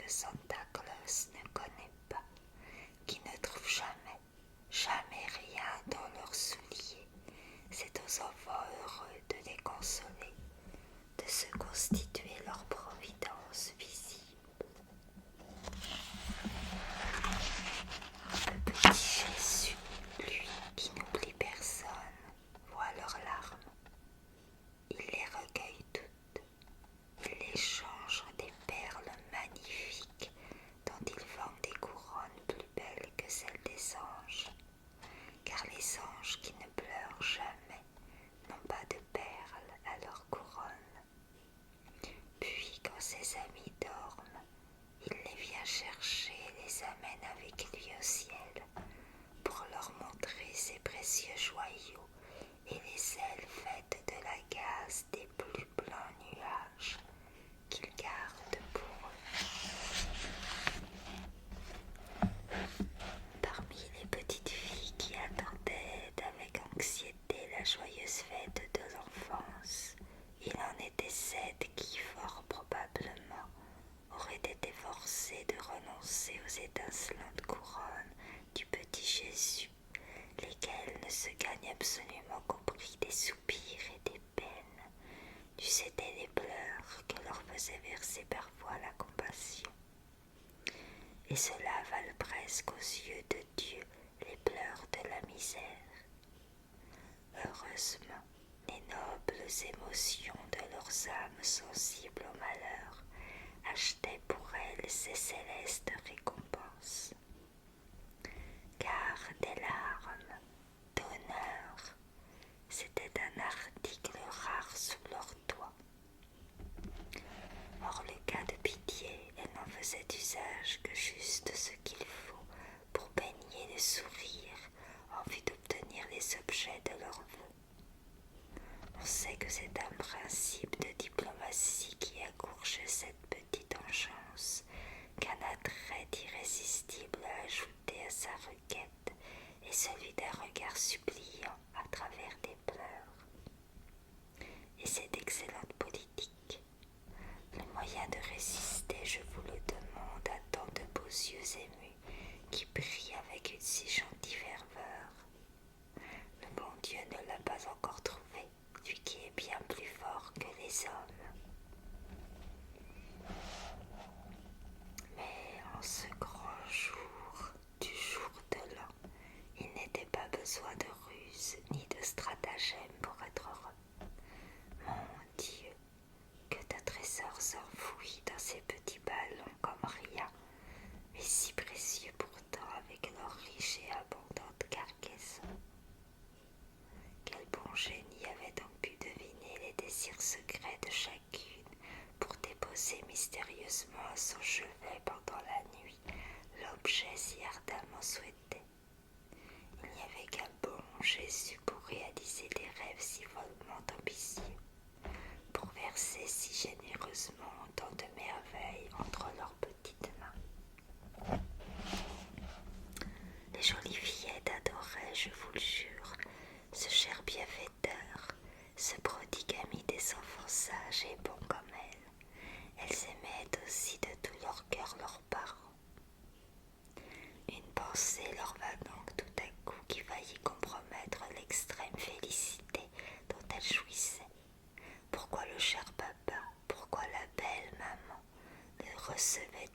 que Santa Claus ne connaît pas, qui ne trouvent jamais, jamais rien dans leurs souliers. C'est aux enfants heureux de les consoler, de se constituer leur providence visible. Le petit Jésus, lui qui n'oublie personne, voit leurs larmes. Il les recueille toutes. Il les change en des perles magnifiques dont il forme des couronnes plus belles que celles des anges. Car les anges qui ne pleurent jamais n'ont pas de perles à leur couronne. Puis quand ses amis dorment, il les vient chercher et les amène avec lui au ciel pour leur montrer ses précieux joyaux et les ailes faites de la gaze des plus blancs nuages qu'il garde pour eux. Parmi les petites filles qui attendaient avec anxiété la joyeuse fête de l'enfance, il en était 7 qui, fort probablement, auraient été forcées de renoncer aux étincelantes couronnes du petit Jésus, lesquelles ne se gagnent absolument qu'au prix des soupirs et des peines, dussent être les pleurs que leur faisait verser parfois la compassion. Et cela valent presque aux yeux de Dieu les pleurs de la misère. Heureusement, les nobles émotions de leurs âmes sensibles au malheur achetaient pour elles ces célestes récompenses. Car des larmes, d'honneur, c'était un article rare sous leur toit. Hors le cas de pitié, elles n'en faisaient usage que juste ce qu'il faut pour baigner le sourire en vue d'obtenir les objets de leur vœu. On sait que c'est un principe de diplomatie qui accourt chez cette petite engeance qu'un attrait irrésistible a ajouté à sa requête et celui d'un regard suppliant à travers des pleurs. Et c'est d'excellente politique. Le moyen de résister, je vous le demande, à tant de beaux yeux émus qui brillent avec une si gentille ferveur. Le bon Dieu ne l'a pas encore trouvé, lui qui est bien plus fort que les hommes. Mais en ce grand jour, du jour de l'an, il n'était pas besoin de ruse ni de stratagème pour être heureux. Mon Dieu, que de trésors enfouis dans ces petits ballons comme rien, mais si précieux pourtant avec leur riche et abondante cargaison. Quel bon génie avait donc pu deviner les désirs secrets de chacune pour déposer mystérieusement à son chevet pendant la nuit l'objet si ardemment souhaité. Il n'y avait qu'un bon Jésus pour réaliser des rêves si follement ambitieux, pour verser si généreusement tant de merveilles entre leurs petites mains. Les jolies fillettes adoraient, je vous le jure, ce cher bienfaiteur, ce prodigue ami des enfants sages et bons comme elles. Elles aimaient aussi de tout leur cœur leurs parents. Une pensée leur vint donc tout à coup qui faillit compromettre l'extrême félicité dont elles jouissaient. Pourquoi le cher papa, pourquoi la belle maman ne recevaient